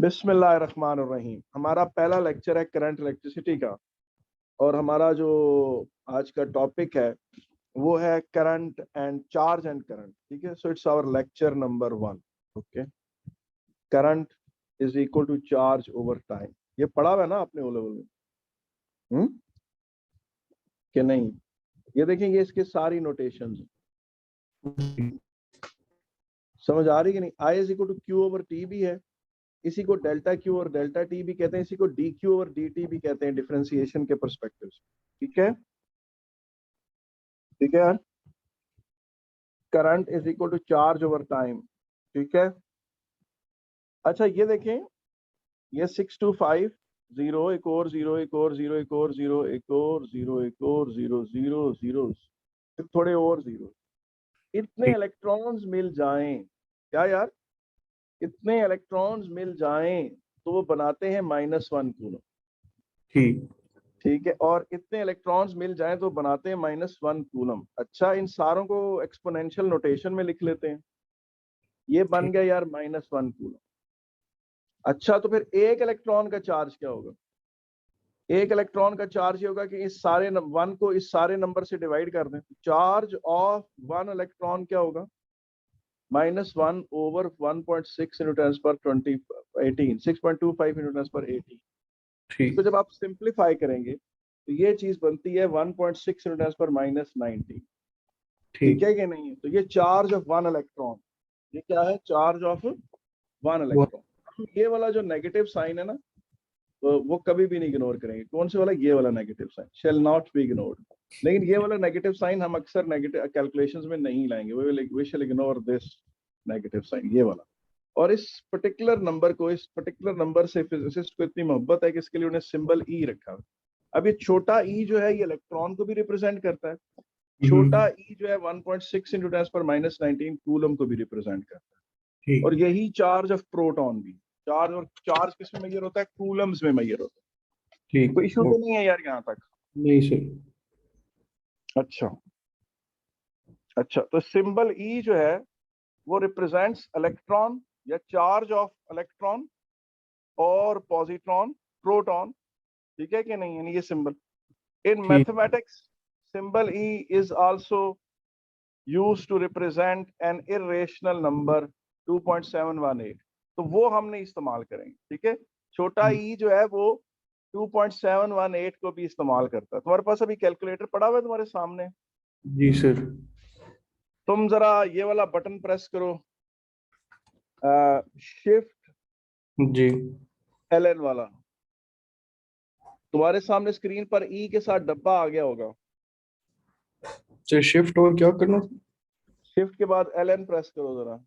बिस्मिल्लाहिर्रहमानिर्रहीम। हमारा पहला लेक्चर है करंट इलेक्ट्रिसिटी का, और हमारा जो आज का टॉपिक है वो है current and charge and current. ठीक है, so it's our lecture number 1। Okay, current is equal to charge over time. ये पढ़ा हुआ है ना आपने ओ लेवल में? कि नहीं? ये देखें, ये इसके सारी नोटेशंस समझ आ रही कि नहीं? I is equal to Q over T भी है, इसी को डेल्टा क्यू और डेल्टा टी भी कहते हैं, इसी को डी क्यू और डी टी भी कहते हैं डिफरेंशिएशन के परस्पेक्टिव से। ठीक है, ठीक है यार। Current is equal to charge over time. ठीक है, अच्छा ये देखें, ये 6250, एक और जीरो, एक और जीरो, एक और जीरो, एक और जीरो, एक और जीरो, जीरो जीरो, फिर थोड़े और जीरो। इतने इलेक्ट्रॉन्स मिल जाएं, क्या यार, इतने इलेक्ट्रॉन्स मिल जाएं तो वो बनाते हैं -1 कूलम। ठीक ठीक है, और इतने इलेक्ट्रॉन्स मिल जाएं तो बनाते हैं -1 कूलम। अच्छा, इन सारों को एक्सपोनेंशियल नोटेशन में लिख लेते हैं। ये बन गया यार -1 कूलम। अच्छा, तो फिर एक इलेक्ट्रॉन का चार्ज क्या होगा? एक इलेक्ट्रॉन का चार्ज ये होगा कि इस सारे 1 को इस सारे नंबर से डिवाइड कर दें। चार्ज ऑफ 1 इलेक्ट्रॉन क्या होगा? -1 ओवर 1.6 इंटू 10 पर 20 18, 6.25 इंटू 10 पर 18। इसको ठीक जब आप सिंप्लीफाई करेंगे तो ये चीज बनती है 1.6 इंटू 10 पर -19। ठीक है कि नहीं? तो ये चार्ज ऑफ 1 इलेक्ट्रॉन, ये क्या है? Charge of 1 electron. ये वाला जो नेगेटिव साइन है ना, वो कभी भी नहीं इग्नोर करेंगे। कौन से वाला? ये वाला negative sign shall not be ignored. लेकिन ये वाला नेगेटिव साइन हम अक्सर नेगेटिव कैलकुलेशंस में नहीं लाएंगे। We shall ignore this negative sign, ये वाला। और इस पर्टिकुलर नंबर को, इस पर्टिकुलर नंबर से फिजिसिस्ट को इतनी मोहब्बत है कि इसके लिए उन्हें सिंबल ई रखा। अब ये छोटा ई जो है, ये इलेक्ट्रॉन को भी रिप्रेजेंट करता है। छोटा ई जो है 1.6 इंटू 10 पर -19 कूलम को भी रिप्रेजेंट करता है। और यही चार्ज ऑफ प्रोटॉन भी। चार्ज, और चार्ज किस में मेजर होता है? कूलम्स में मेजर होता है। ठीक कोई इशू तो नहीं है यार यहाँ तक? नहीं सर। अच्छा अच्छा, तो सिंबल ई जो है वो रिप्रेजेंट्स इलेक्ट्रॉन या चार्ज ऑफ इलेक्ट्रॉन और पॉजिट्रॉन, प्रोटॉन। ठीक है कि नहीं? यानी ये symbol in mathematics, symbol E is also used to represent an irrational number 2.718। तो वो हमने इस्तेमाल करेंगे। ठीक है, छोटा ई जो है वो 2.718 को भी इस्तेमाल करता है। तुम्हारे पास अभी कैलकुलेटर पड़ा हुआ है तुम्हारे सामने? जी सर। तुम जरा ये वाला बटन प्रेस करो, शिफ्ट जी LN वाला। तुम्हारे सामने स्क्रीन पर ई के साथ डब्बा आ गया होगा। सर शिफ्ट और क्या करना? शिफ्ट के बाद LN प्रेस करो जरा।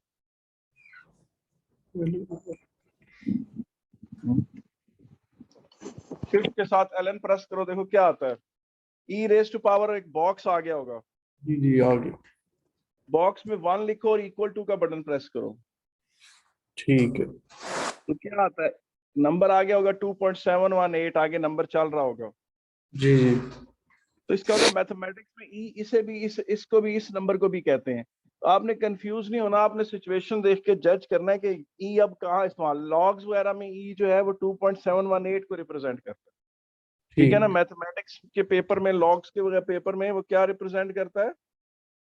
शिफ्ट के साथ LN प्रेस करो, देखो क्या आता है। ई रेज टू पावर एक बॉक्स आ गया होगा। जी जी आ गया। बॉक्स में 1 लिखो और =2 का बटन प्रेस करो। ठीक है। तो क्या आता है? नंबर आ गया होगा 2.718, आगे नंबर चल रहा होगा। जी जी तो इसका होगा मैथमेटिक्स में ई, इसे भी इसको भी इस नंबर को भी कहते हैं। तो आपने कंफ्यूज नहीं होना, आपने सिचुएशन देख के जज करना है कि ई अब कहाँ इस्तेमाल। लॉग्स वगैरह में ई जो है वो 2.718 को रिप्रेजेंट करता है। ठीक है ना? मैथमेटिक्स के पेपर में, लॉग्स के वगैरह पेपर में वो क्या रिप्रेजेंट करता है?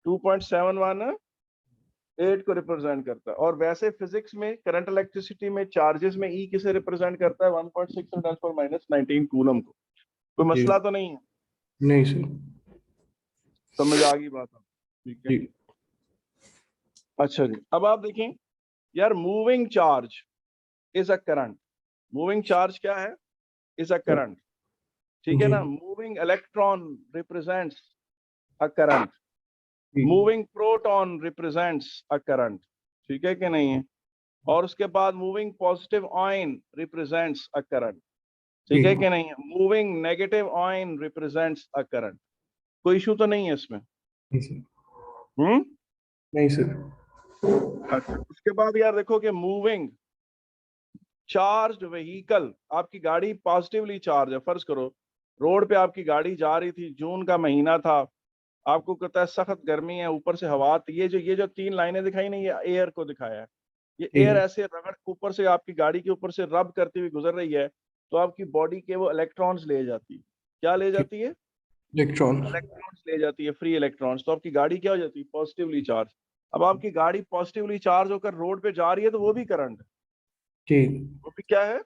2.718 को रिप्रेजेंट करता है। और वैसे फिजिक्स में, करंट इलेक्ट्रिसिटी में, चार्जेस में ई किसे रिप्रेजेंट करता है? 1.6 × 10⁻19 कूलम को। कोई मसला तो नहीं है? नहीं सर। समझ आ गई बात? ठीक है, जी अच्छा जी। अब आप देखें यार, moving charge is a current. Moving charge क्या है? Is a current. ठीक है जी ना? Moving electron represents a current. जी moving proton represents a current. ठीक है कि नहीं है? और उसके बाद moving positive ion represents a current. ठीक है कि नहीं है? Moving negative ion represents a current. कोई इशू तो नहीं है इसमें? नहीं सर। हम्म नहीं सर। अच्छा, उसके बाद यार देखो कि मूविंग चार्ज व्हीकल, आपकी गाड़ी पॉजिटिवली चार्ज है। फर्ज करो रोड पे आपकी गाड़ी जा रही थी, जून का महीना था, आपको कहता है सख्त गर्मी है, ऊपर से हवा आती है। ये जो 3 लाइनें दिखाई नहीं, ये एयर को दिखाया है। ये ठीक एयर है। ऐसे रगड़ ऊपर से आपकी गाड़ी के ऊपर से रब करती हुई गुजर रही है, तो आपकी बॉडी के वो इलेक्ट्रॉन्स ले जाती है। क्या ले ठीक। जाती है? इलेक्ट्रॉन। इलेक्ट्रॉन्स ले जाती है, फ्री इलेक्ट्रॉन्स। तो आपकी गाड़ी क्या हो जाती है? Positively charge. अब आपकी गाड़ी पॉजिटिवली चार्ज होकर रोड पे जा रही है, तो वो भी करंट है। ठीक। वो भी क्या है?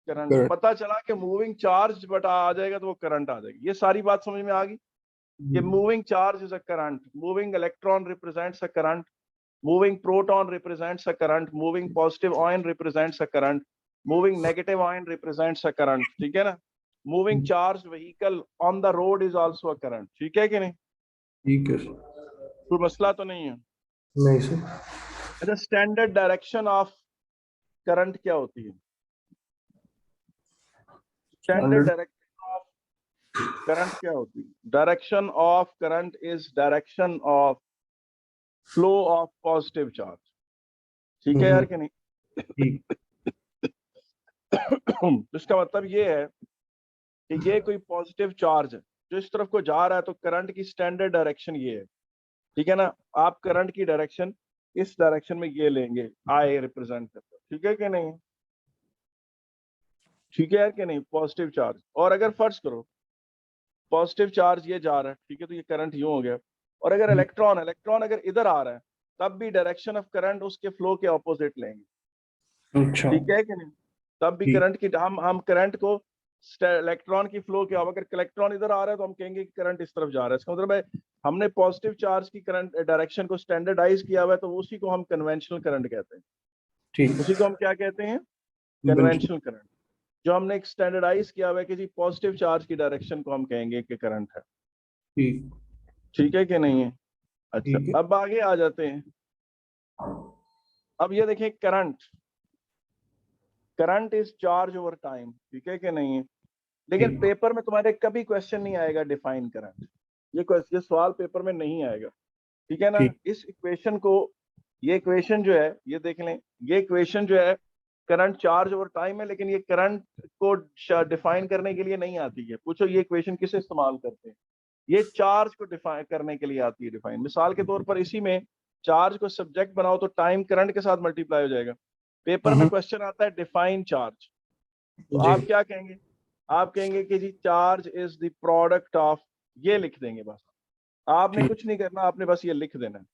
करंट। करंट। पता चला कि मूविंग चार्ज बट आ जाएगा तो वो करंट आ जाएगी। ये सारी बात समझ में आ गई कि moving charge is a current, moving electron represents a current, moving proton represents a current, moving positive ion represents a current, moving negative ion represents a current। ठीक है ना? moving charged vehicle on the road is also a current। ठीक है कि नहीं? ठीक है sir. कोई मसला तो नहीं है? नहीं सर। अच्छा, स्टैंडर्ड डायरेक्शन ऑफ करंट क्या होती है? Standard standard. Direction of current क्या होती है? Direction of current is direction of flow of positive charge. ठीक है यार कि नहीं? ठीक। तो इसका मतलब ये है कि ये कोई पॉजिटिव चार्ज है जो इस तरफ को जा रहा है, तो करंट की स्टैंडर्ड डायरेक्शन ये है। ठीक है ना? आप करंट की डायरेक्शन इस डायरेक्शन में ये लेंगे, आई रिप्रेजेंट करता है। ठीक है कि नहीं? ठीक है यार कि नहीं? Positive charge. और अगर फर्ज करो पॉजिटिव चार्ज ये जा रहा है, ठीक है, तो ये करंट यूं हो गया। और अगर इलेक्ट्रॉन इलेक्ट्रॉन अगर इधर आ रहा है, तब भी डायरेक्शन ऑफ करंट उसके फ्लो के ऑपोजिट लेंगे। अच्छा। ठीक है कि नहीं? तब भी ठीक। करंट की हम करंट को इलेक्ट्रॉन की फ्लो के, अगर इलेक्ट्रॉन इधर आ रहा है तो हम कहेंगे कि करंट इस तरफ जा रहा है। इसका मतलब है हमने पॉजिटिव चार्ज की करंट डायरेक्शन को स्टैंडर्डाइज किया हुआ है, तो उसी को हम कन्वेंशनल करंट कहते हैं। ठीक। उसी को हम क्या कहते हैं? बिल्कुल। Conventional current. जो हमने एक स्टैंडर्डाइज किया हुआ है कि जी पॉजिटिव चार्ज की डायरेक्शन को हम कहेंगे कि करंट है। ठीक। ठीक है कि नहीं है? अच्छा, ठीक है। अब आगे आ जाते हैं। अब ये देखें, current current is charge over time. ठीक है कि नहीं है? लेकिन ठीक। पेपर में तुम्हारे कभी क्वेश्चन नहीं आएगा डिफाइन करंट। ये सवाल पेपर में नहीं आएगा। ठीक है ना? ठीक। इस इक्वेशन को, ये इक्वेशन जो है, ये देख लें, ये इक्वेशन जो है करंट चार्ज ओवर टाइम है, लेकिन ये करंट को डिफाइन करने के लिए नहीं आती है। पूछो ये इक्वेशन किसे इस्तेमाल करते हैं? ये चार्ज को डिफाइन करने के लिए आती है। डिफाइन मिसाल के तौर पर इसी में चार्ज को सब्जेक्ट बनाओ तो टाइम करंट के साथ मल्टीप्लाई हो जाएगा। पेपर में क्वेश्चन आता है डिफाइन चार्ज, तो जी। आप क्या कहेंगे? आप कहेंगे कि जी charge is the product of, ये लिख देंगे बस। आपने ठीक। कुछ नहीं करना, आपने बस ये लिख देना है।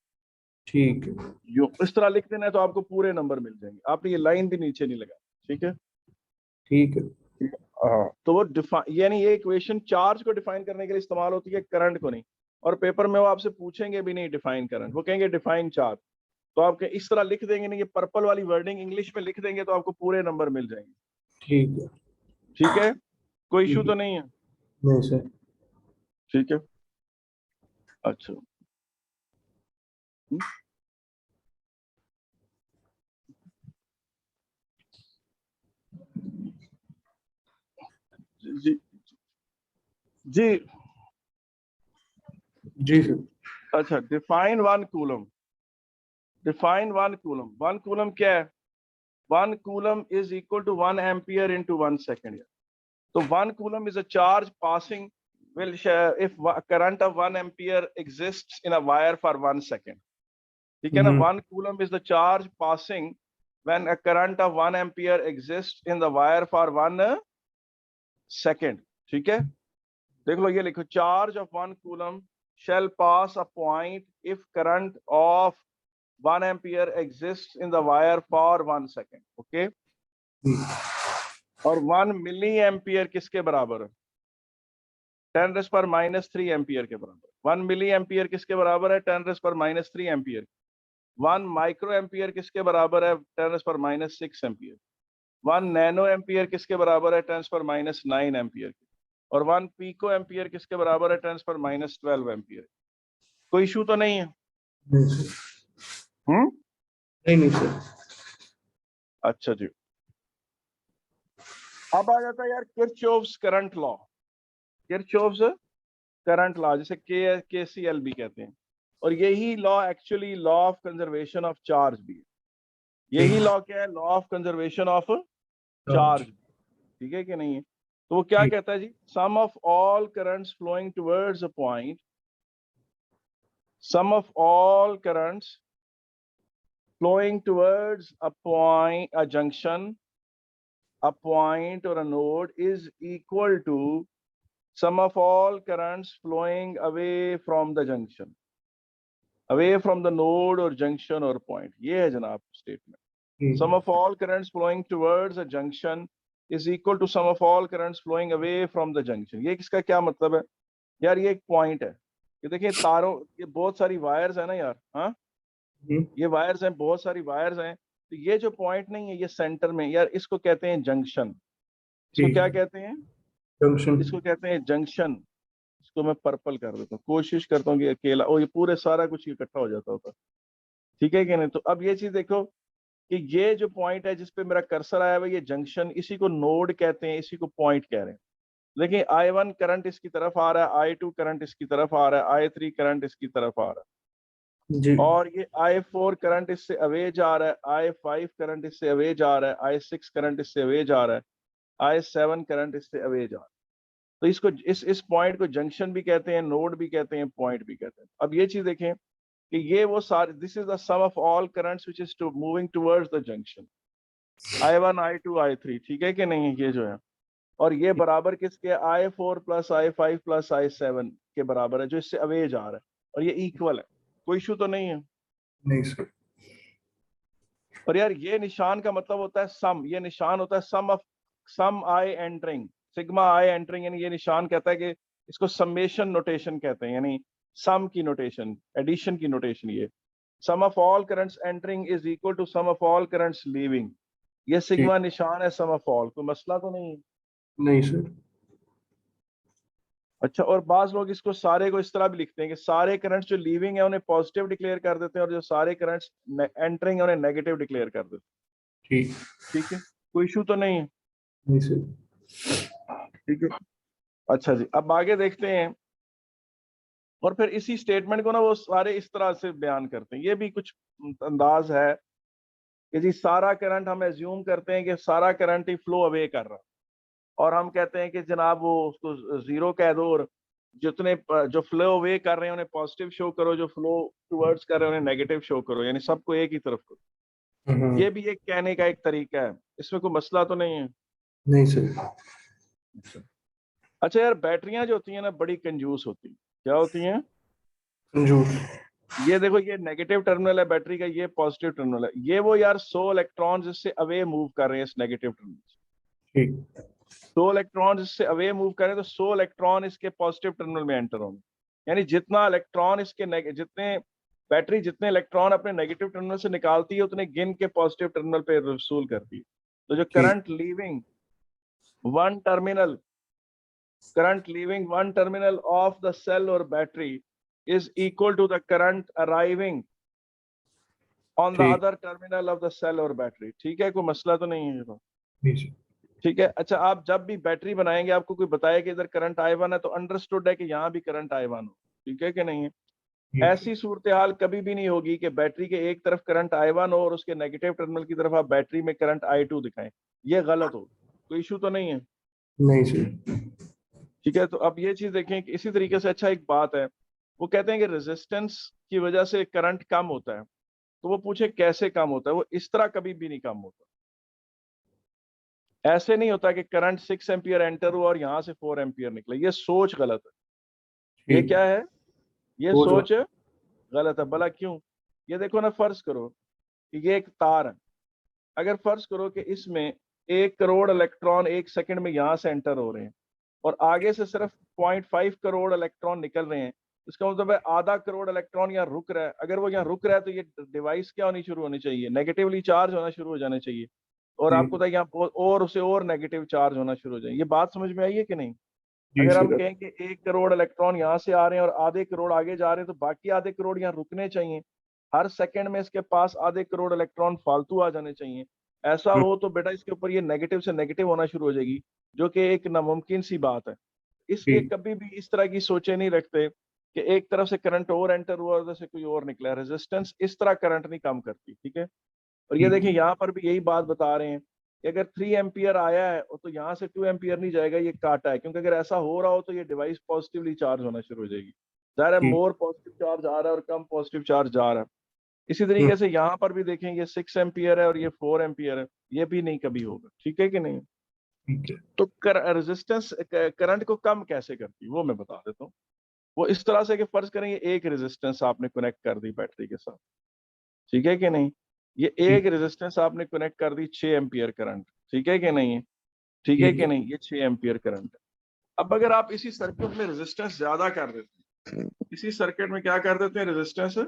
ठीक है। यो इस तरह लिख देना है तो आपको पूरे नंबर मिल जाएंगे। आपने ये लाइन भी नीचे नहीं लगा। ठीक है? ठीक है। हाँ, तो वो डिफाइन, यानी ये इक्वेशन चार्ज को डिफाइन करने के लिए इस्तेमाल होती है, करंट को नहीं। और पेपर में वो आपसे पूछेंगे भी नहीं डिफाइन करंट, वो कहेंगे डिफाइन चार्ज। तो आप इस तरह लिख देंगे ना, ये पर्पल वाली वर्डिंग इंग्लिश में लिख देंगे तो आपको पूरे नंबर मिल जाएंगे। ठीक है। ठीक है? कोई इशू ठीक है। तो नहीं है? नहीं सर। ठीक है। अच्छा। हम्म, जी जी। जी सर। अच्छा, define one coulomb. Define one coulomb. One coulomb क्या है? One coulomb is equal to 1 ampere into 1 second. तो 1 coulomb is a charge passing will if current of 1 ampere exists in a wire for 1 second। ठीक है ना? 1 coulomb is the charge passing when a current of 1 ampere exists in the wire for 1 second। ठीक है? देख लो, ये लिखो, charge of 1 coulomb shall pass a point if current of 1 ampere exists in the wire for 1 second। Okay? और 1 milli ampere किसके बराबर है? 10⁻³ ampere के बराबर। 1 मिली एम्पियर किसके बराबर है? 10⁻³ एम्पियर। 1 माइक्रो एम्पियर किसके बराबर है? 10⁻6 एम्पियर। 1 नैनो एम्पियर किसके बराबर है? 10⁻9 एम्पियर। और 1 पिको एम्पियर किसके बराबर है? 10⁻12 एम्पियर। कोई इशू तो नहीं है? नहीं सर। हम्म? नहीं नहीं सर। अच्छा जी। अब आ जाता है यार Kirchhoff's current law. Kirchhoff's current law, जिसे KCL भी कहते हैं। और यही law actually law of conservation of charge भी है। यही लॉ क्या है? Law of conservation of charge. ठीक है कि नहीं है? तो वो क्या ठीक। कहता है जी? Sum of all currents flowing towards a point, sum of all currents flowing towards a point, a junction, a point or a node is equal to sum of all currents flowing away from the junction, away from the node or junction or point. ये है जनाब statement. Sum of all currents flowing towards a junction is equal to sum of all currents flowing away from the junction. ये किसका क्या मतलब है यार? ये एक पॉइंट है, ये देखिए तारों, ये बहुत सारी वायर्स है ना यार, हाँ ये वायर्स हैं, बहुत सारी वायर्स हैं, तो ये जो पॉइंट नहीं है ये सेंटर में यार, इसको कहते हैं जंक्शन। इसको क्या कहते हैं? जंक्शन। इसको कहते हैं जंक्शन। इसको मैं पर्पल कर देता हूँ, कोशिश करता हूँ कि अकेला, और ये पूरे सारा कुछ इकट्ठा हो जाता होता, ठीक है कि नहीं? तो अब ये चीज देखो कि ये जो पॉइंट है जिसपे मेरा कर्सर आया हुआ है, ये जंक्शन, इसी को नोड कहते हैं, इसी को पॉइंट कह रहे हैं। देखिए I1 करंट इसकी तरफ आ रहा है, I2 करंट इसकी तरफ आ रहा है, I3 करंट इसकी तरफ आ रहा है जी। और ये I4 करंट इससे अवे जा रहा है, I5 करंट इससे अवे जा रहा है, I6 करंट इससे अवे जा रहा है, I7 करंट इससे अवे जा रहा है। तो इसको इस पॉइंट को जंक्शन भी कहते हैं, नोड भी कहते हैं, पॉइंट भी कहते हैं। अब ये चीज देखें कि ये वो सारे, this is the sum of all currents which is to moving towards the junction, I1 I2 I3, ठीक है कि नहीं? ये जो है, और ये बराबर किसके? I4 plus I5 plus I7 के बराबर है, जो इससे अवे जा रहा है, और ये इक्वल है, कोई इशू तो नहीं है? नहीं सर। और यार ये निशान का मतलब होता है सम, ये निशान होता है sum of sum I entering, sigma I entering, यानी ये निशान कहता है कि इसको समेशन नोटेशन कहते हैं, यानी सम की नोटेशन, एडिशन की नोटेशन। ये sum of all currents entering is equal to sum of all currents leaving, ये सिग्मा निशान है सम ऑफ ऑल, कोई मसला तो नहीं है? नहीं सर। अच्छा, और बाज लोग इसको सारे को इस तरह भी लिखते हैं कि सारे करंट्स जो लीविंग है उन्हें पॉजिटिव डिक्लेयर कर देते हैं, और जो सारे करंट्स एंटरिंग है उन्हें नेगेटिव डिक्लेयर कर देते हैं। ठीक। ठीक है, कोई इशू तो नहीं है? नहीं सर। ठीक है, अच्छा जी, अब आगे देखते हैं। और फिर इसी स्टेटमेंट को ना वो सारे इस तरह से बयान करते हैं, ये भी कुछ अंदाज है कि जी सारा करंट, हम एज्यूम करते हैं कि सारा करंट ही फ्लो अवे कर रहा है, और हम कहते हैं कि जनाब वो उसको जीरो कह दो, और जितने जो फ्लो अवे कर रहे हैं उन्हें पॉजिटिव शो करो, जो फ्लो टुवर्ड्स कर रहे हैं उन्हें नेगेटिव शो करो, यानी सबको एक ही तरफ करो। ये भी एक कहने का एक तरीका है, इसमें कोई मसला तो नहीं है? नहीं सर। अच्छा यार, बैटरियां जो होती हैं ना बड़ी कंजूस होती हैं। क्या होती हैं? कंजूस। ये देखो, ये नेगेटिव टर्मिनल है बैटरी का, ये पॉजिटिव टर्मिनल है, ये वो यार 100 इलेक्ट्रॉन्स इससे अवे मूव कर रहे हैं इस नेगेटिव टर्मिनल से। ठीक। 100 इलेक्ट्रॉन्स इससे अवे मूव कर रहे हैं, तो 100 इलेक्ट्रॉन इसके पॉजिटिव टर्मिनल में एंटर होंगे, यानी जितना इलेक्ट्रॉन इसके जितने बैटरी जितने इलेक्ट्रॉन अपने नेगेटिव टर्मिनल से निकालती है उतने गिन के पॉजिटिव टर्मिनल पे वसूल करती है। तो जो current leaving one terminal of the cell और battery is equal to the current arriving on the other terminal of the cell or battery। ठीक है, कोई मसला तो नहीं है? ठीक है। अच्छा, आप जब भी बैटरी बनाएंगे आपको कोई बताए कि इधर करंट I1 है, तो अंडरस्टूड है कि यहाँ भी करंट I1 हो, ठीक है कि नहीं है? ऐसी सूरत हाल कभी भी नहीं होगी कि बैटरी के एक तरफ करंट I1 हो और उसके नेगेटिव टर्मिनल की तरफ आप बैटरी में करंट I2 दिखाएं, ये गलत हो, कोई इशू तो नहीं है? नहीं सर। ठीक है, तो अब ये चीज देखें कि इसी तरीके से, अच्छा एक बात है, वो कहते हैं कि रेजिस्टेंस की वजह से करंट कम होता है, तो वो पूछे कैसे कम होता है? वो इस तरह कभी भी नहीं कम होता, ऐसे नहीं होता कि करंट 6 एम्पियर एंटर हुआ और यहां से 4 एम्पियर निकले, ये सोच गलत है। ये क्या है? ये सोच गलत है। भला क्यों? ये देखो ना, फर्ज करो कि ये एक तार है, अगर फर्ज करो कि इसमें 1 करोड़ इलेक्ट्रॉन 1 सेकंड में यहां से एंटर हो रहे हैं और आगे से सिर्फ 0.5 करोड़ इलेक्ट्रॉन निकल रहे हैं, इसका मतलब है आधा करोड़ इलेक्ट्रॉन यहाँ रुक रहा है। अगर वो यहाँ रुक रहा है तो ये डिवाइस क्या होनी शुरू होनी चाहिए? नेगेटिवली चार्ज होना शुरू हो जाना चाहिए, और आपको तो यहाँ और उसे और नेगेटिव चार्ज होना शुरू हो जाए। ये बात समझ में आई है कि नहीं? अगर हम कहें कि 1 करोड़ इलेक्ट्रॉन यहाँ से आ रहे हैं और आधे करोड़ आगे जा रहे हैं, तो बाकी आधे करोड़ यहाँ रुकने चाहिए, हर सेकंड में इसके पास आधे करोड़ इलेक्ट्रॉन फालतू आ जाने चाहिए। ऐसा हो तो बेटा इसके ऊपर ये नेगेटिव से नेगेटिव होना शुरू हो जाएगी, जो कि एक नामुमकिन सी बात है। इसलिए कभी भी इस तरह की सोचे नहीं रखते कि एक तरफ से करंट और एंटर हुआ, उधर से कोई और निकला। रेजिस्टेंस इस तरह करंट नहीं कम करती, ठीक है? और ये देखिए यहाँ पर भी यही बात बता रहे हैं कि अगर 3 एम्पियर आया है तो यहाँ से 2 एम्पियर नहीं जाएगा, ये काटा है, क्योंकि अगर ऐसा हो रहा हो तो ये डिवाइस पॉजिटिवली चार्ज होना शुरू हो जाएगी। ज़ाहिर है मोर पॉजिटिव चार्ज आ रहा है और कम पॉजिटिव चार्ज जा रहा है। इसी तरीके से यहाँ पर भी देखें, ये 6 एम्पियर है और ये 4 एम्पियर है, ये भी नहीं कभी होगा, ठीक है कि नहीं। ठीक है। तो रेजिस्टेंस करंट को कम कैसे करती है वो मैं बता देता हूँ। वो इस तरह से कि फर्ज करें ये एक रेजिस्टेंस आपने कनेक्ट कर दी बैटरी के साथ, ठीक है कि नहीं। ये एक रेजिस्टेंस आपने कनेक्ट कर दी 6 एम्पियर करंट, ठीक है कि नहीं, ठीक है ठीक कि है। नहीं, ये 6 एम्पियर करंट। अब अगर आप इसी सर्किट में रेजिस्टेंस ज्यादा कर देते हैं, इसी सर्किट में क्या कर देते हैं, रेजिस्टेंस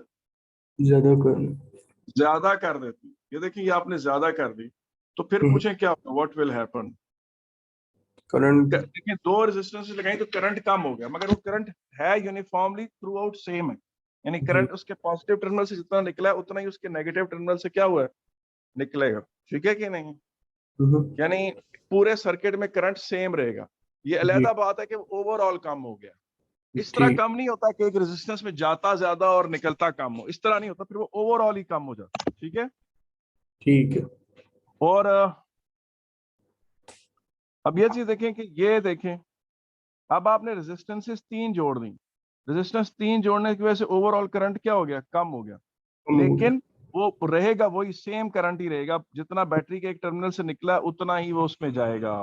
ज्यादा करना। ज्यादा कर देते हैं, ये देखिए ये आपने ज्यादा कर दी, तो फिर हम्म, पूछें क्या होगा, व्हाट विल हैपन। करंट। देखिए दो रेजिस्टेंस लगाई तो करंट कम हो गया, मगर वो करंट है यूनिफॉर्मली थ्रू आउट सेम है, यानी जी। करंट उसके पॉजिटिव टर्मिनल से जितना निकला है उतना ही उसके नेगेटिव टर्मिनल से क्या हुआ है, निकलेगा, ठीक है कि नहीं। हम्म, यानी पूरे सर्किट में करंट सेम रहेगा। ये जी। अलहदा बात है कि ओवरऑल कम हो गया। इस तरह ठीक। कम नहीं होता कि एक रेजिस्टेंस में जाता ज्यादा और निकलता कम हो, इस तरह नहीं होता, फिर वो ओवरऑल ही कम हो जाता, ठीक है। ठीक है। और अब ये चीज देखें कि ये देखें, अब आपने रेजिस्टेंसेस 3 जोड़ दी, रेजिस्टेंस 3 जोड़ने की वजह से ओवरऑल करंट क्या हो गया, कम हो गया, कम हो गया। लेकिन वो रहेगा, वही सेम करंट ही रहेगा, जितना बैटरी के एक टर्मिनल से निकला उतना ही वो उसमें जाएगा,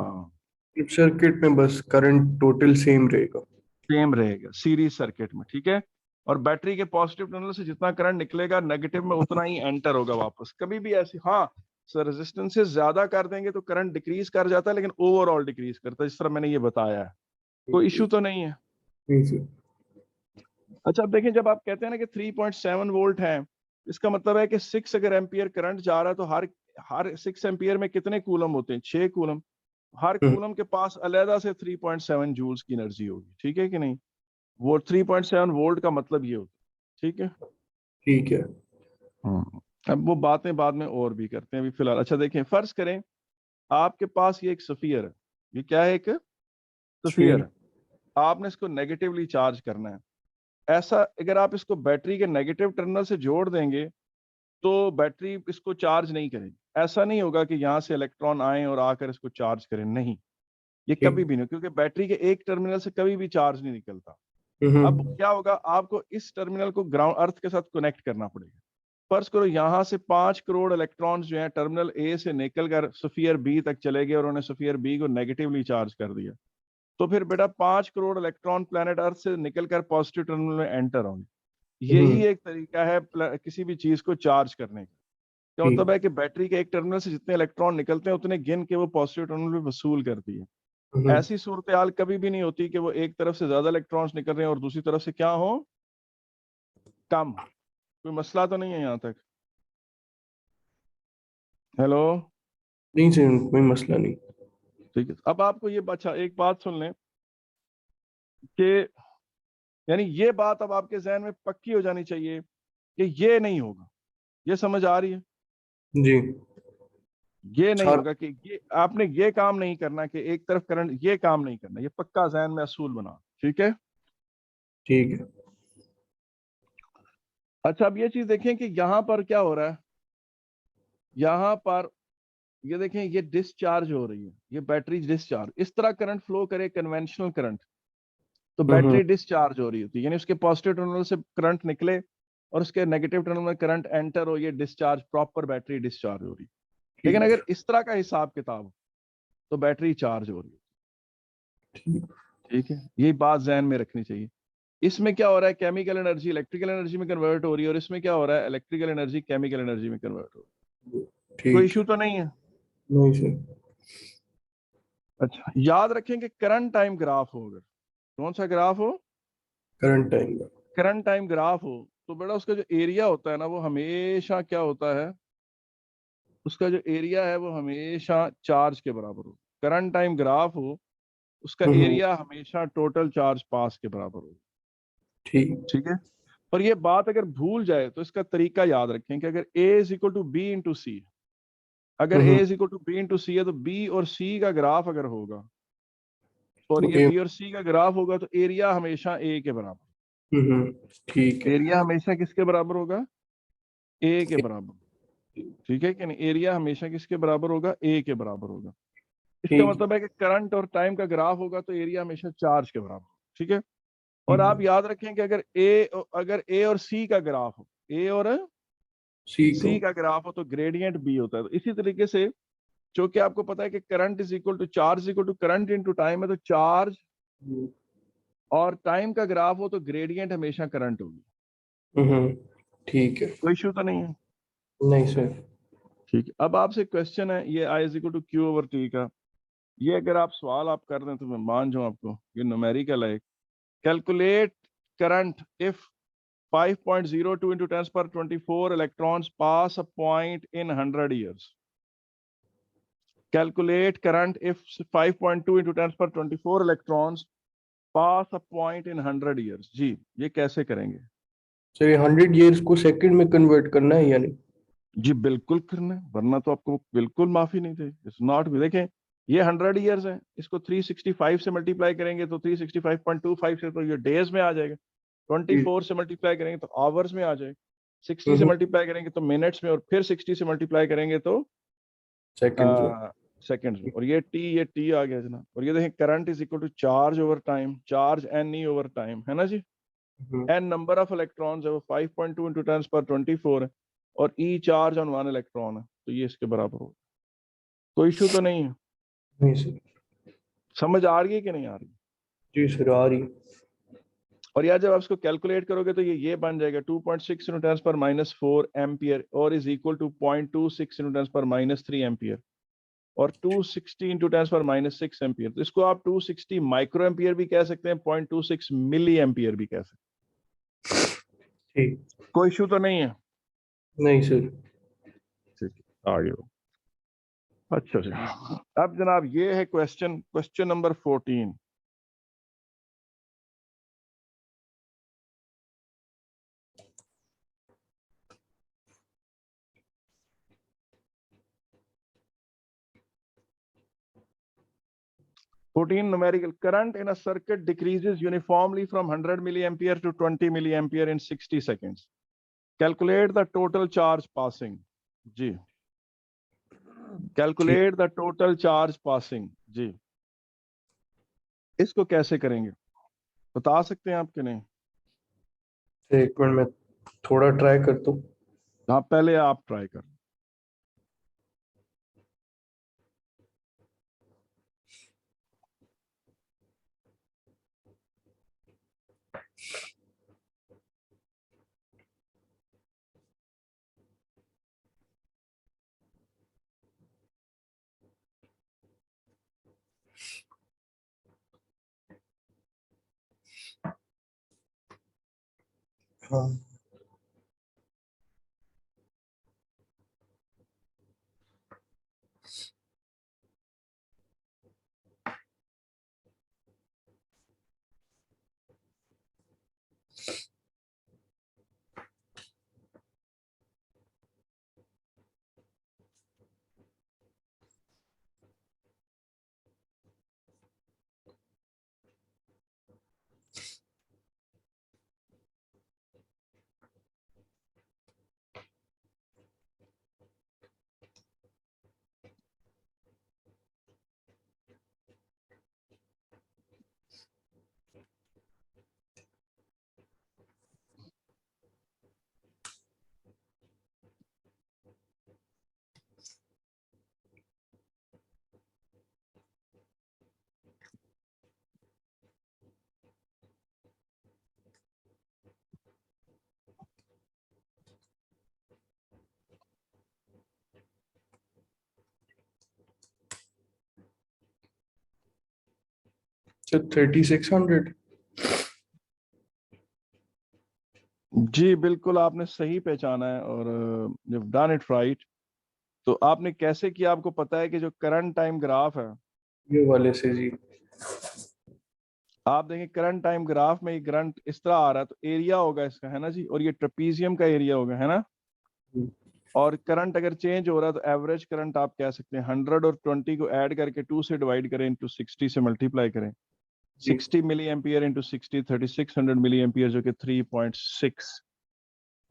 सर्किट में बस करंट टोटल सेम रहेगा। सेम रहेगा सीरीज सर्किट में, ठीक है। और बैटरी के पॉजिटिव टर्मिनल से जितना करंट निकलेगा नेगेटिव में उतना ही एंटर होगा वापस। कभी भी ऐसी, हाँ सर रेजिस्टेंसेस ज्यादा कर देंगे तो करंट डिक्रीज कर जाता है, लेकिन ओवरऑल डिक्रीज करता है, जिस तरह मैंने ये बताया है, कोई ठीक है। इशू तो नहीं है। नहीं सर। अच्छा अब देखिए, जब आप कहते हैं ना कि 3.7 वोल्ट है, इसका मतलब है कि 6 अगर एम्पियर करंट जा रहा है तो हर हर 6 एम्पियर में कितने कूलम होते हैं, 6 कूलम। हर हम्म, कूलम के पास अलहदा से 3.7 जूल्स की एनर्जी होगी, ठीक है कि नहीं। वो 3.7 वोल्ट का मतलब ये होता है, ठीक है। ठीक है। अब वो बातें बाद में और भी करते हैं, अभी फिलहाल अच्छा देखें, फर्ज करें आपके पास ये एक सफियर है, ये क्या है, एक सफियर शेर। है, आपने इसको नेगेटिवली चार्ज करना है। ऐसा अगर आप इसको बैटरी के नेगेटिव टर्मिनल से जोड़ देंगे तो बैटरी इसको चार्ज नहीं करेगी। ऐसा नहीं होगा कि यहाँ से इलेक्ट्रॉन आए और आकर इसको चार्ज करें, नहीं, ये कभी ठीक। भी नहीं, क्योंकि बैटरी के एक टर्मिनल से कभी भी चार्ज नहीं निकलता। अब हम्म, क्या होगा, आपको इस टर्मिनल को ग्राउंड अर्थ के साथ कनेक्ट करना पड़ेगा। फर्ज करो यहाँ से 5 करोड़ इलेक्ट्रॉन्स जो हैं टर्मिनल ए से निकलकर सफियर बी तक चले गए और उन्होंने सफियर बी को नेगेटिवली चार्ज कर दिया, तो फिर बेटा 5 करोड़ इलेक्ट्रॉन प्लेनेट अर्थ से निकलकर पॉजिटिव टर्मिनल में एंटर होंगे। यही हम्म, एक तरीका है किसी भी चीज को चार्ज करने का। क्या मतलब ठीक। है कि बैटरी के एक टर्मिनल से जितने इलेक्ट्रॉन निकलते हैं उतने गिन के वो पॉजिटिव टर्मिनल में वसूल करती है। हम्म, ऐसी सूरत हाल कभी भी नहीं होती कि वो एक तरफ से ज्यादा इलेक्ट्रॉन्स निकल रहे हैं और दूसरी तरफ से क्या हो, कम। कोई मसला तो नहीं है यहाँ तक, हेलो। नहीं सर, कोई मसला नहीं। ठीक है, अब आपको ये अच्छा एक बात सुन लें कि यानी ये बात अब आपके जहन में पक्की हो जानी चाहिए कि ये नहीं होगा, ये समझ आ रही है, जी। ये नहीं सार। होगा कि ये आपने ये काम नहीं करना कि एक तरफ करंट, ये काम नहीं करना, ये पक्का जहन में असूल बना, ठीक है। ठीक है। अच्छा अब ये चीज देखें कि यहाँ पर क्या हो रहा है, यहाँ पर ये देखें ये डिस्चार्ज हो रही है, ये बैटरी डिस्चार्ज, इस तरह करंट फ्लो करे कन्वेंशनल करंट तो हम्म, बैटरी डिस्चार्ज हो रही होती है, यानी उसके पॉजिटिव टर्मिनल से करंट निकले और उसके नेगेटिव टर्मिनल में करंट एंटर हो, ये डिस्चार्ज, प्रॉपर बैटरी डिस्चार्ज हो रही है। लेकिन ठीक। अगर इस तरह का हिसाब किताब हो तो बैटरी चार्ज हो रही है, ठीक। ठीक है, यही बात जहन में रखनी चाहिए। इसमें क्या हो रहा है, केमिकल एनर्जी इलेक्ट्रिकल एनर्जी में कन्वर्ट हो रही है, और इसमें क्या हो रहा है, इलेक्ट्रिकल एनर्जी केमिकल एनर्जी में कन्वर्ट हो रही है। कोई ठीक। इशू तो नहीं है। नहीं सर। अच्छा याद रखें कि करंट टाइम ग्राफ हो, अगर कौन सा ग्राफ हो, करंट टाइम का। करंट टाइम ग्राफ हो, तो बेटा उसका जो एरिया होता है ना वो हमेशा क्या होता है, उसका जो एरिया है वो हमेशा चार्ज के बराबर हो। करंट टाइम ग्राफ हो, उसका हम्म, एरिया हमेशा टोटल चार्ज पास के बराबर हो, ठीक। ठीक है। और ये बात अगर भूल जाए तो इसका तरीका याद रखें कि अगर A is equal to B into C, अगर A hmm, is equal to B into C है तो बी और सी का ग्राफ अगर होगा, और तो ये ए। बी और सी का ग्राफ होगा, तो एरिया हमेशा ए के बराबर, हम्म, ठीक है। एरिया हमेशा किसके बराबर होगा, ए के बराबर, ठीक है कि नहीं, एरिया हमेशा किसके बराबर होगा, ए के बराबर होगा। इसका ठीक। मतलब है कि करंट और टाइम का ग्राफ होगा तो एरिया हमेशा चार्ज के बराबर, ठीक है। और ठीक आप है। याद रखें कि अगर ए और सी का ग्राफ हो, ए और सी सी को। का ग्राफ हो तो ग्रेडियंट बी होता है। तो इसी तरीके से जो कि आपको पता है कि current is equal to charge equal to current into time है, तो चार्ज और टाइम का ग्राफ हो तो ग्रेडियंट हमेशा करंट होगी। ठीक है। कोई इशू तो नहीं है? नहीं सर। ठीक है। अब आपसे क्वेश्चन है ये I is equal to Q over T का। ये अगर आप सवाल आप कर दें तो मैं मान जाऊं आपको, ये न्यूमेरिकल है। Calculate current if 5.02 into 10 per 24 electrons pass a point in 100 years. Calculate current if 5.2 into 10 per 24 electrons pass a point in 100 years. जी, ये कैसे करेंगे? सर ये 100 ईयर्स को सेकंड में कन्वर्ट करना है या नहीं? जी बिल्कुल करना है, वरना तो आपको बिल्कुल माफी नहीं थे। इट्स नॉट भी, देखें ये 100 ईयर्स है, इसको 365 से मल्टीप्लाई करेंगे तो 365.25 से तो ये डेज में आ जाएगा। 24 से मल्टीप्लाई करेंगे तो आवर्स में आ जाएगा। 60 से मल्टीप्लाई करेंगे तो मिनट्स में, और फिर 60 से मल्टीप्लाई करेंगे तो सेकंड्स में। सेकंड्स में। और ये टी आ गया जनाब। और ये देखें current is equal to charge over time, charge N E over time, है ना जी। एन नंबर ऑफ इलेक्ट्रॉन्स है वो 5.2 into 10 पर 24 है, और ई चार्ज ऑन 1 इलेक्ट्रॉन है, तो ये इसके बराबर होगा। कोई इशू तो नहीं है? नहीं सर। समझ आ रही है कि नहीं आ रही? जी सर आ रही। और यार जब आप इसको कैलकुलेट करोगे तो ये बन जाएगा 2.6 into 10 पर -4 एम्पियर, और इज इक्वल टू 0.26 into 10 पर -3 एम्पियर, और 260 into 10 पर -6 एम्पियर। तो इसको आप 260 माइक्रो एम्पियर भी कह सकते हैं, 0.26 मिली एम्पियर भी कह सकते हैं। ठीक। कोई इशू तो नहीं है? नहीं सर। ठीक है, आगे बढ़ो। अच्छा जी, अब जनाब ये है question number 14। Numerical current in a circuit decreases uniformly from 100 milliampere to 20 milliampere in 60 seconds. Calculate the total charge passing. जी, calculate the total charge passing. जी, इसको कैसे करेंगे बता सकते हैं आप कि नहीं? एक मिनट में थोड़ा ट्राई करता हूँ। हाँ, पहले आप ट्राई कर। हाँ। सर 3600। जी बिल्कुल, आपने सही पहचाना है, और जब डन इट राइट। तो आपने कैसे किया? आपको पता है कि जो करंट टाइम ग्राफ है, ये वाले से जी। आप देखें करंट टाइम ग्राफ में ये करंट इस तरह आ रहा है, तो एरिया होगा इसका, है ना जी, और ये ट्रेपीजियम का एरिया होगा, है ना। और करंट अगर चेंज हो रहा है तो एवरेज करंट आप कह सकते हैं 100 और 20 को ऐड करके 2 से डिवाइड करें, इंटू 60 से मल्टीप्लाई करें। 60 milliampere into 60, 3600 milliampere, जो कि 3.6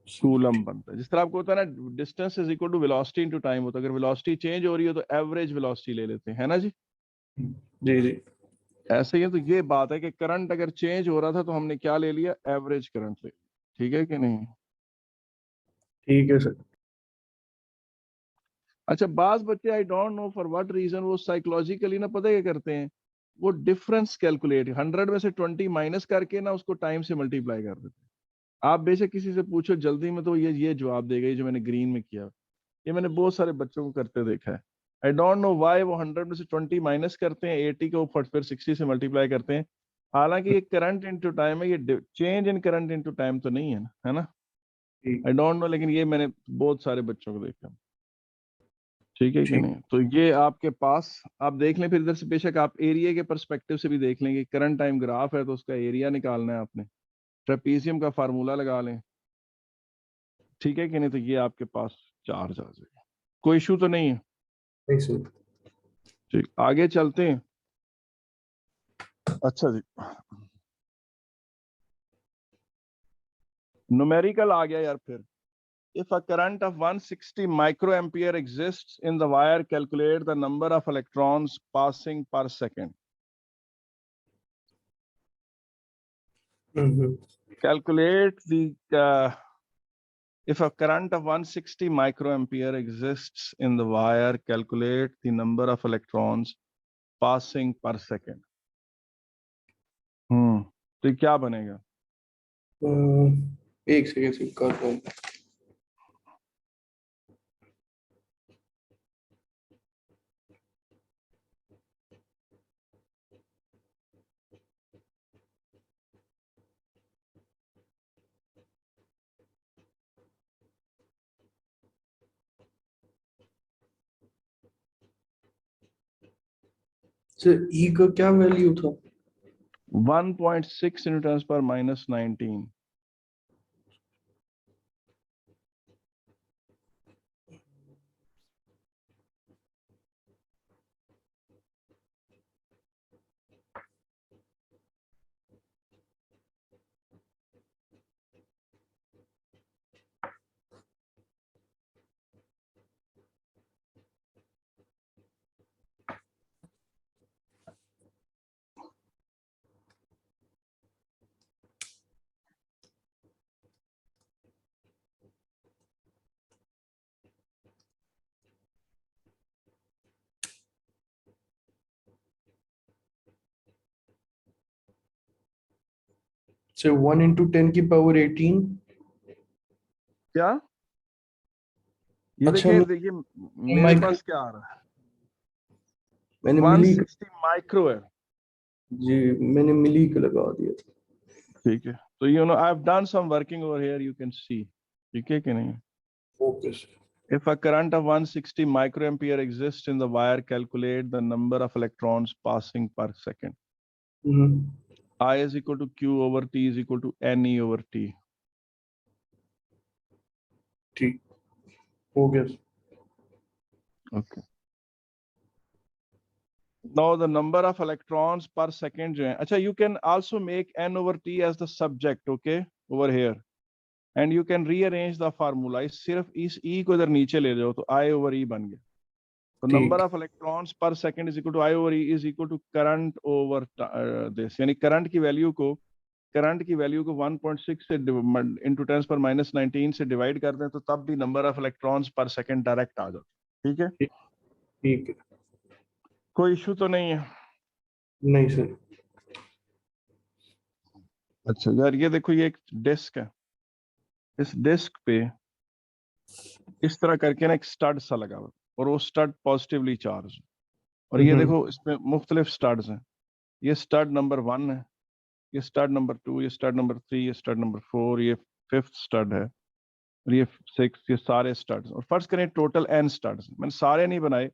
कूलम बनता है। जिस तरह आपको होता है ना, distance is equal to velocity into time होता है। अगर वेलोसिटी चेंज हो रही हो तो एवरेज वेलोसिटी ले लेते हैं, है ना जी। जी जी। ऐसे ही है, तो ये बात है कि करंट अगर चेंज हो रहा था तो हमने क्या ले लिया? एवरेज करंट ले लिया। ठीक है कि नहीं? ठीक है सर। अच्छा, बाज बच्चे I don't know for what reason वो साइकोलॉजिकली ना पता है क्या करते हैं, वो डिफरेंस कैलकुलेट 100 में से 20 माइनस करके ना उसको टाइम से मल्टीप्लाई कर देते हैं। आप बेशक किसी से पूछो जल्दी में तो ये जवाब देगा, ये जो मैंने ग्रीन में किया, ये मैंने बहुत सारे बच्चों को करते देखा है। आई डोंट नो व्हाई वो 100 में से 20 माइनस करते हैं, 80 को फिर 60 से मल्टीप्लाई करते हैं। हालांकि ये करंट इनटू टाइम है, ये change in current into time तो नहीं है ना, है ना? ठीक। आई डोंट नो, लेकिन ये मैंने बहुत सारे बच्चों को देखा। ठीक है कि ठीक। नहीं? तो ये आपके पास, आप देख लें फिर इधर से, बेशक आप एरिया के परस्पेक्टिव से भी देख लेंगे। करंट टाइम ग्राफ है तो उसका एरिया निकालना है आपने, ट्रेपीजियम का फार्मूला लगा लें। ठीक है कि नहीं? तो ये आपके पास चार्ज आ जाएगा, कोई इशू तो नहीं है। नहीं सर। ठीक, आगे चलते हैं। अच्छा जी, न्यूमेरिकल आ गया यार फिर। If a current of 160 microampere exists in the wire, calculate the number of electrons passing per second. Calculate the if a current of 160 microampere exists in the wire, calculate the number of electrons passing per second. तो क्या बनेगा? एक second से कर रहा हूँ। Sir ई का क्या वैल्यू था? 1.6 × 10⁻19. सर 1 × 10⁻18। क्या? ये अच्छा देखिए मेरे माइक्रो, पास क्या आ रहा है, मैंने मिली 160 माइक्रो है। जी, मैंने मिली का लगा दिया था। ठीक है, तो you know I have done some working over here, you can see. ठीक है कि नहीं? Okay sir. If a current of 160 microampere exists in the wire, calculate the number of electrons passing per second. I is equal to Q over T is equal to NE over T. ठीक हो गया sir. Okay. Now the number of electrons per second जो है, अच्छा, you can also make N over T as the subject, okay, over here. And you can rearrange the formula. इस सिर्फ इस E को इधर नीचे ले जाओ तो I over E बन गया। तो number of electrons per second is equal to I over E is equal to current over this, यानी करंट की वैल्यू को 1.6 से इंटू 10⁻19 से डिवाइड कर दें तो तब भी number of electrons per second direct आ जाता। ठीक है, ठीक है। कोई इशू तो नहीं है? नहीं सर। अच्छा यार, ये देखो, ये एक डिस्क है, इस डिस्क पे इस तरह करके ना एक स्टड सा लगा हुआ, और वो स्टड पॉजिटिवली चार्ज, और ये देखो इसमें मुख्तलिफ स्टड्स हैं। ये स्टड नंबर 1 है, ये स्टड नंबर 2, ये स्टड नंबर 3, ये स्टड नंबर 4, ये 5th स्टड है, और ये 6, ये सारे स्टड्स। और फर्ज करें टोटल n स्टड्स, मैंने सारे नहीं बनाए,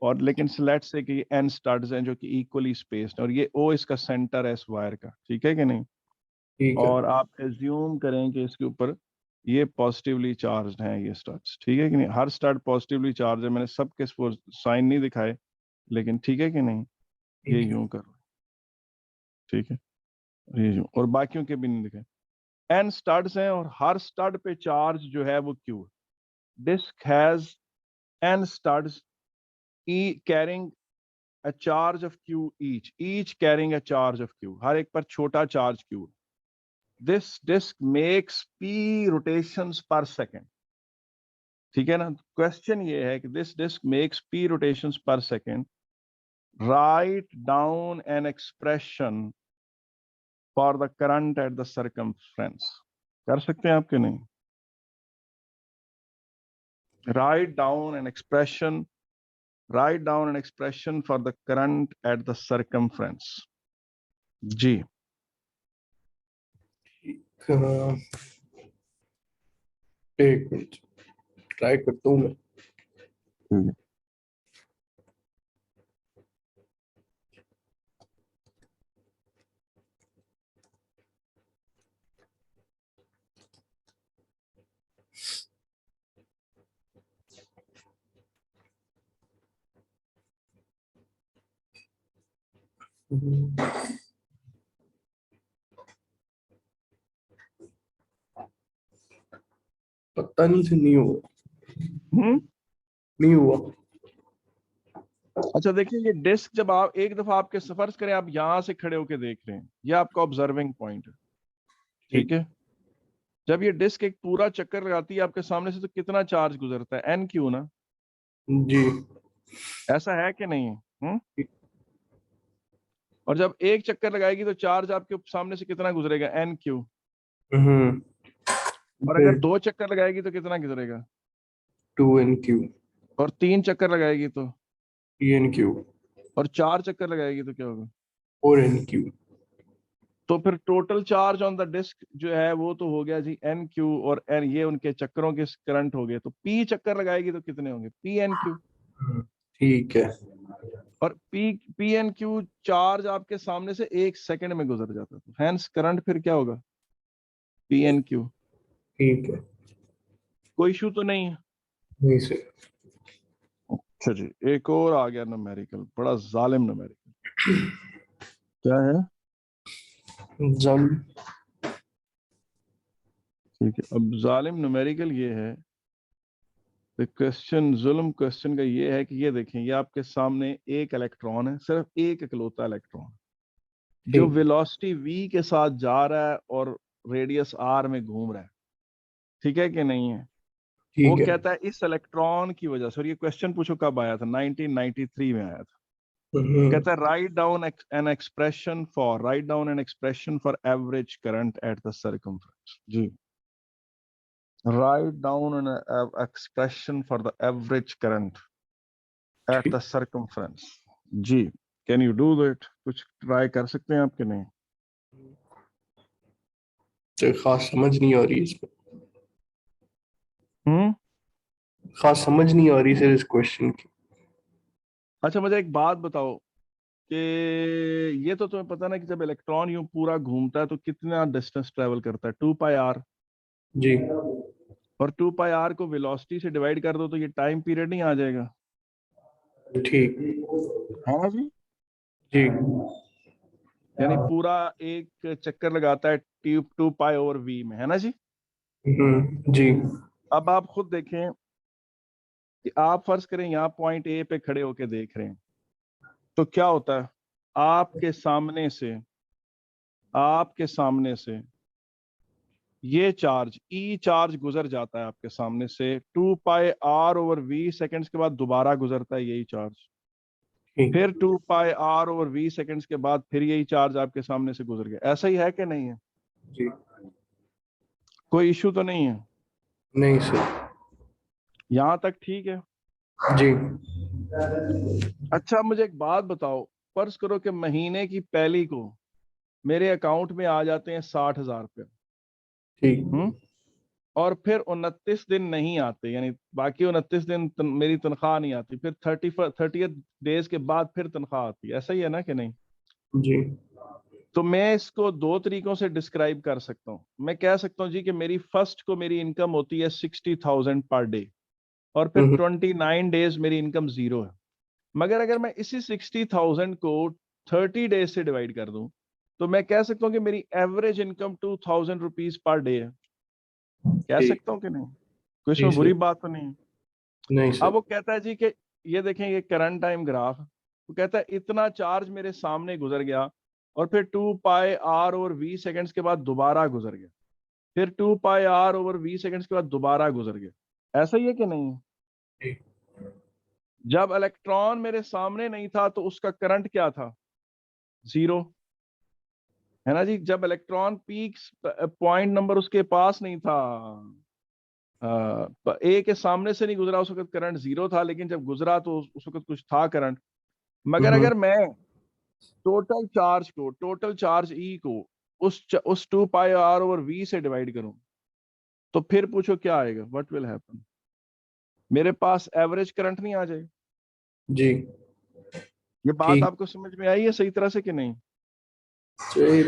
और लेकिन सिलेक्ट से कि n स्टड्स हैं जो कि इक्वली स्पेस्ड, और ये O इसका सेंटर है इस वायर का। ठीक है कि नहीं? ठीक है। और आप एज्यूम करें कि इसके ऊपर ये पॉजिटिवली चार्ज हैं ये स्टड्स। ठीक है कि नहीं? हर स्टड पॉजिटिवली चार्ज है, मैंने सबके साइन नहीं दिखाए, लेकिन ठीक है कि नहीं? ये ठीक है। यूं करो, ठीक है, ये यूं, और बाकियों के भी नहीं दिखाए। n स्टड्स हैं और हर स्टड पे चार्ज जो है वो Q। Disk has n studs, E carrying a charge of Q each carrying a charge of Q, हर एक पर छोटा charge Q। This disk makes P rotations per second, ठीक है ना। क्वेश्चन ये है कि this disk makes p rotations per second, write down an expression for the current at the circumference. कर सकते हैं आप कि नहीं? Write down an expression, write down an expression for the current at the circumference. जी हाँ, एक minute try करता हूँ मैं। पता नहीं से नहीं हुआ, हम्म। नहीं हुआ। अच्छा देखिए, ये डिस्क जब आप एक दफा आपके सफर करें, आप यहां से खड़े होके देख रहे हैं, ये आपका ऑब्जर्विंग पॉइंट है। ठीक ठीक। है। जब ये डिस्क एक पूरा चक्कर लगाती है आपके सामने से, तो कितना चार्ज गुजरता है? एन क्यू ना। जी। ऐसा है कि नहीं है? और जब एक चक्कर लगाएगी तो चार्ज आपके सामने से कितना गुजरेगा? N Q. हम्म। और अगर फिर दो चक्कर लगाएगी तो कितना गुजरेगा? 2NQ, और तीन चक्कर लगाएगी तो? PNQ, और चार चक्कर लगाएगी तो क्या होगा? 4NQ। तो फिर total charge on the disk जो है वो तो हो गया जी एन क्यू, और एन ये उनके चक्करों के करंट हो गए। तो पी चक्कर लगाएगी तो कितने होंगे? P N Q. ठीक है। और पी एन क्यू चार्ज आपके सामने से एक सेकंड में गुजर जाता है, तो हैंस करंट फिर क्या होगा? P N Q. ठीक है। कोई इशू तो नहीं है? नहीं सर। अच्छा जी, एक और आ गया न्यूमेरिकल, बड़ा जालिम न्यूमेरिकल। क्या है? जम। ठीक है, अब जालिम न्यूमेरिकल ये है। क्वेश्चन, जुल्म क्वेश्चन का ये है कि ये देखें, ये आपके सामने एक इलेक्ट्रॉन है, सिर्फ एक इकलौता इलेक्ट्रॉन, जो ठीक। वेलोसिटी v के साथ जा रहा है और रेडियस r में घूम रहा है। ठीक है कि नहीं है? वो ठीक है। कहता है इस इलेक्ट्रॉन की वजह से, और ये क्वेश्चन पूछो कब आया था? 1993 में आया था। कहता है write down an expression for average current at the circumference. जी, write down an expression for the average current at the ठीक। सर्कमफ्रेंस। जी, कैन यू डू दैट? कुछ ट्राई कर सकते हैं आप कि नहीं? तो खास समझ नहीं आ रही इसमें, हम्म। खास समझ नहीं आ रही सर इस क्वेश्चन की। अच्छा मुझे एक बात बताओ कि ये तो तुम्हें पता ना कि जब इलेक्ट्रॉन यूं पूरा घूमता है तो कितना डिस्टेंस ट्रेवल करता है? 2πr। जी। और 2πr को वेलोसिटी से डिवाइड कर दो तो ये टाइम पीरियड नहीं आ जाएगा? ठीक। हाँ जी। जी। यानी पूरा एक चक्कर लगाता है ट्यूब 2π/v में, है ना जी। जी। अब आप खुद देखें कि आप फर्ज करें यहाँ पॉइंट ए पे खड़े होके देख रहे हैं, तो क्या होता है? आपके सामने से, आपके सामने से ये चार्ज ई चार्ज गुजर जाता है आपके सामने से, 2πr/v सेकंड्स के बाद दोबारा गुजरता है यही चार्ज। ठीक। फिर 2πr/v सेकंड्स के बाद फिर यही चार्ज आपके सामने से गुजर गया। ऐसा ही है कि नहीं है? जी। कोई इशू तो नहीं है? नहीं सर। यहां तक ठीक है? जी। अच्छा मुझे एक बात बताओ, फर्ज करो कि महीने की पहली को मेरे अकाउंट में आ जाते हैं 60,000 रुपये। ठीक। हम्म। और फिर 29 दिन नहीं आते, यानी बाकी 29 दिन मेरी तनख्वाह नहीं आती, फिर 30th डेज के बाद फिर तनख्वाह आती है। ऐसा ही है ना कि नहीं? जी। तो मैं इसको दो तरीकों से डिस्क्राइब कर सकता हूँ। मैं कह सकता हूँ जी कि मेरी फर्स्ट को मेरी इनकम होती है 60,000 पर डे, और फिर हम्म। 29 डेज मेरी इनकम जीरो है। मगर अगर मैं इसी 60,000 को 30 डेज से डिवाइड कर दूं, तो मैं कह सकता हूँ कि मेरी average income 2,000 rupees per day है। कह ठीक। सकता हूँ कि नहीं? कोई जी इसमें बुरी सर। बात तो नहीं है? नहीं अब सर। वो कहता है जी कि ये देखें, ये करंट टाइम ग्राफ, वो कहता है इतना चार्ज मेरे सामने गुजर गया, और फिर 2πr/v सेकंड्स के बाद दोबारा गुजर गया, फिर 2πr/v सेकंड्स के बाद दोबारा गुजर गया। ऐसा ही है कि नहीं? जी। जब इलेक्ट्रॉन मेरे सामने नहीं था तो उसका करंट क्या था? 0, है ना जी। जब इलेक्ट्रॉन पीक्स पॉइंट नंबर उसके पास नहीं था, ए के सामने से नहीं गुजरा, उस वक्त करंट 0 था, लेकिन जब गुजरा तो उस वक्त कुछ था करंट। मगर हम्म। अगर मैं टोटल चार्ज ई को उस 2 πr/v से डिवाइड करूं, तो फिर पूछो क्या आएगा, व्हाट विल हैपन? मेरे पास एवरेज करंट नहीं आ जाएगा। जी। ये बात ठीक। आपको समझ में आई है सही तरह से कि नहीं? तो ये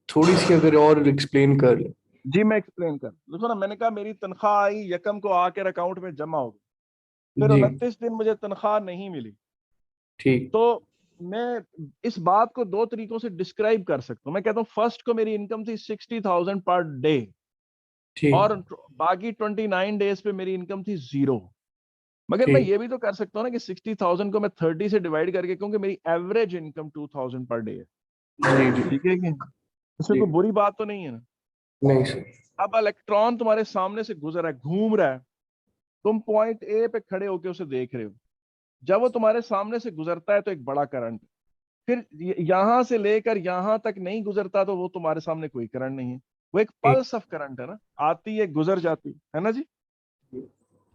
थोड़ी सी अगर और एक्सप्लेन कर ले। जी मैं एक्सप्लेन कर, देखो ना, मैंने कहा मेरी तनख्वाह आई, यकम को आकर अकाउंट में जमा हो गई, फिर जी। 29 दिन मुझे तनख्वाह नहीं मिली। ठीक। तो मैं इस बात को 2 तरीकों से डिस्क्राइब कर सकता हूँ। मैं कहता हूँ फर्स्ट को मेरी इनकम थी 60,000 पर डे, ठीक। और बाकी 29 डेज पे मेरी इनकम थी 0। मगर मैं ठीक। ये भी तो कर सकता हूँ ना कि 60,000 को मैं 30 से डिवाइड करके, क्योंकि मेरी एवरेज इनकम 2,000 पर डे है। जी। जी। ठीक है कि इसमें जी। कोई बुरी बात तो नहीं है ना? नहीं सर। अब इलेक्ट्रॉन तुम्हारे सामने से गुजर रहा है, घूम रहा है, तुम पॉइंट ए पे खड़े होकर उसे देख रहे हो। जब वो तुम्हारे सामने से गुजरता है तो एक बड़ा करंट, फिर यहां से लेकर यहां तक नहीं गुजरता तो वो तुम्हारे सामने कोई करंट नहीं है। वो एक ठीक। पल्स ऑफ करंट है ना, आती है गुजर जाती है ना जी।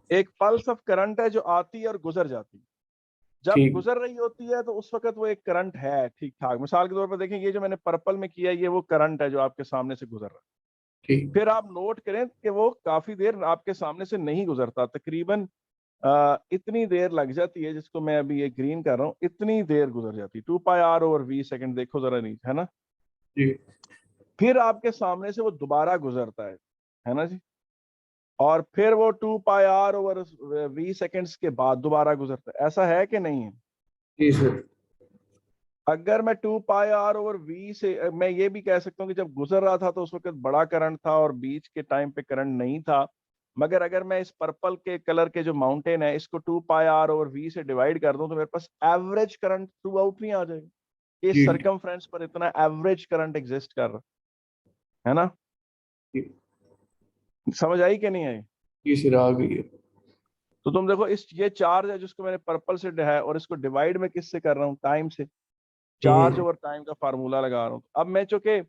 एक पल्स ऑफ करंट है जो आती है और गुजर जाती है। जब ठीक। गुजर रही होती है तो उस वक्त वो एक करंट है, ठीक ठाक। मिसाल के तौर पर देखें, ये जो मैंने पर्पल में किया है, ये वो करंट है जो आपके सामने से गुजर रहा है। ठीक। फिर आप नोट करें कि वो काफी देर आपके सामने से नहीं गुजरता, तकरीबन इतनी देर लग जाती है, जिसको मैं अभी ये ग्रीन कर रहा हूँ, इतनी देर गुजर जाती है, 2 πr/v सेकंड, देखो जरा नीचे, है ना। जी। फिर आपके सामने से वो दोबारा गुजरता है ना जी। और फिर वो 2 πr/v सेकंड्स के बाद दोबारा गुजरता है। ऐसा है कि नहीं है? जी सर। अगर मैं 2 πr/v से, मैं ये भी कह सकता हूँ कि जब गुजर रहा था तो उस वक्त बड़ा करंट था और बीच के टाइम पे करंट नहीं था। मगर अगर मैं इस पर्पल के कलर के जो माउंटेन है, इसको 2 πr/v से डिवाइड कर दूं, तो मेरे पास एवरेज करंट थ्रू आउट नहीं आ जाएगा। इस जी। सरकमफ्रेंस पर इतना एवरेज करंट एग्जिस्ट कर रहा है ना। जी। समझ आई कि नहीं आई? जी सर आ गई है। तो तुम देखो, इस ये चार्ज है जिसको मैंने पर्पल से है, और इसको डिवाइड में किससे कर रहा हूँ? टाइम से। चार्ज हम्म। ओवर टाइम का फार्मूला लगा रहा हूँ। अब मैं चूंकि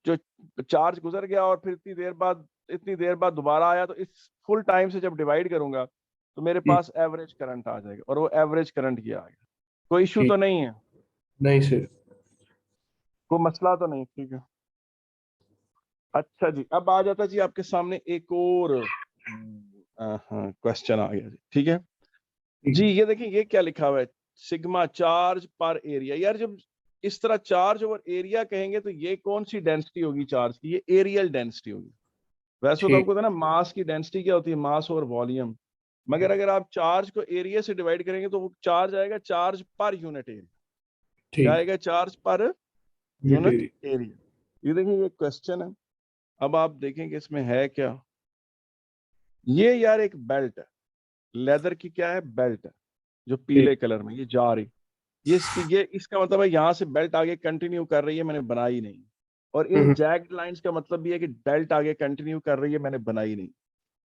जो चार्ज गुजर गया और फिर इतनी देर बाद दोबारा आया, तो इस फुल टाइम से जब डिवाइड करूंगा तो मेरे जी। पास एवरेज करंट आ जाएगा, और वो एवरेज करंट ये आ गया। कोई इशू ठीक। तो नहीं है? नहीं सर। कोई मसला तो नहीं? ठीक है। अच्छा जी, अब आ जाता जी आपके सामने एक और क्वेश्चन आ गया जी। ठीक है जी, ठीक। ये देखिए, ये क्या लिखा हुआ है? सिग्मा चार्ज पर एरिया। यार जब इस तरह चार्ज ओवर एरिया कहेंगे तो ये कौन सी डेंसिटी होगी चार्ज की? ये एरियल डेंसिटी होगी। वैसे तो ठीक। हमको पता है ना, मास की डेंसिटी क्या होती है, मास और वॉल्यूम। मगर अगर आप चार्ज को एरिया से डिवाइड करेंगे तो वो चार्ज आएगा चार्ज पर यूनिट एरिया। क्या ठीक। आएगा? Charge per unit utility. Area. ये देखिए, ये क्वेश्चन है। अब आप देखेंगे इसमें है क्या। ये यार एक बेल्ट है, लेदर की, क्या है, बेल्ट है, जो ठीक। पीले कलर में ये जा रही। ये इसका मतलब है यहाँ से बेल्ट आगे कंटिन्यू कर रही है, मैंने बनाई नहीं। और इन हम्म। जैग्ड लाइंस का मतलब भी है कि बेल्ट आगे कंटिन्यू कर रही है, मैंने बनाई नहीं।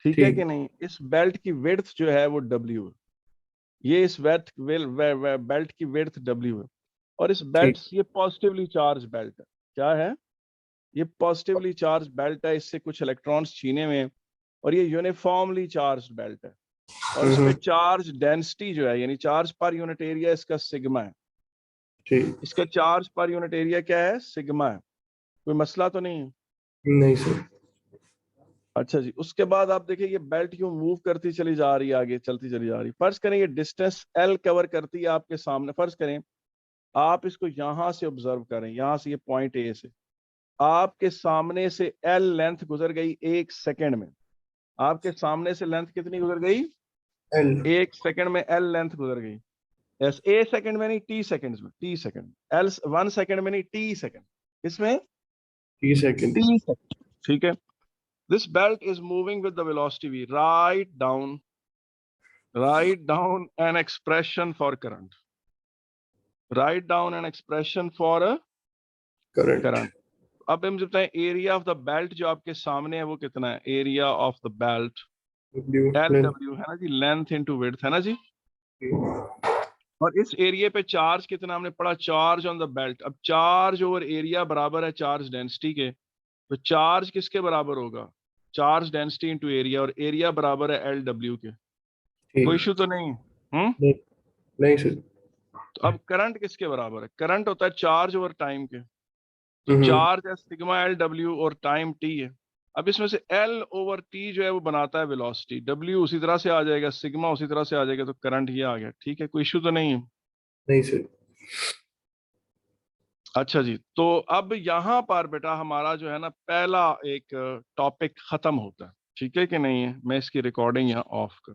ठीक है ठीक। कि नहीं? इस बेल्ट की विड्थ जो है वो W है। ये इस बेल्ट की विड्थ W है। और इस ठीक। बेल्ट, ये पॉजिटिवली चार्ज बेल्ट है। क्या है? ये पॉजिटिवली चार्ज बेल्ट है, इससे कुछ इलेक्ट्रॉन्स छीने में। और ये यूनिफॉर्मली चार्ज बेल्ट है। और इस पे हम्म। चार्ज डेंसिटी जो है, यानी चार्ज पर यूनिट एरिया, इसका सिग्मा है। ठीक। इसका चार्ज पर यूनिट एरिया क्या है? सिग्मा है। कोई मसला तो नहीं है? नहीं सर। अच्छा जी, उसके बाद आप देखिए, ये बेल्ट यूं मूव करती चली जा रही है, आगे चलती चली जा रही है। फर्ज करें ये डिस्टेंस L कवर करती है आपके सामने। फर्ज करें आप इसको यहां से ऑब्जर्व करें, यहां से, ये पॉइंट ए से आपके सामने से L लेंथ गुजर गई 1 सेकंड में। आपके सामने से लेंथ कितनी गुजर गई? एल। 1 सेकंड में L लेंथ गुजर गई। यस, A सेकंड में नहीं, T सेकंड्स में, T सेकंड। L 1 सेकंड में नहीं, T सेकंड। इसमें 30 सेकेंड। T second. ठीक है। This belt is moving with the velocity v. Write down an expression for current. Write down an expression for a current. current. अब हम जब बताएं area of the belt जो आपके सामने है वो कितना है? Area of the belt L W है ना जी, लेंथ इनटू विड्थ है ना जी। और इस एरिया पे चार्ज कितना हमने पढ़ा, चार्ज ऑन द बेल्ट। अब चार्ज ओवर एरिया बराबर है चार्ज डेंसिटी के, तो चार्ज किसके बराबर होगा, चार्ज डेंसिटी इनटू एरिया, और एरिया बराबर है एल डब्ल्यू के। कोई इशू तो नहीं? नहीं, नहीं सर। तो अब करंट किसके बराबर है, करंट होता है चार्ज ओवर टाइम के, तो हम्म, चार्ज है सिग्मा एल डब्ल्यू और टाइम टी है। अब इसमें से एल ओवर टी जो है वो बनाता है वेलोसिटी, डब्ल्यू उसी तरह से आ जाएगा, सिग्मा उसी तरह से आ जाएगा, तो करंट ये आ गया। ठीक है, कोई इशू तो नहीं है? नहीं सर। अच्छा जी, तो अब यहाँ पर बेटा हमारा जो है ना पहला एक टॉपिक खत्म होता है। ठीक है कि नहीं है? मैं इसकी रिकॉर्डिंग यहाँ ऑफ कर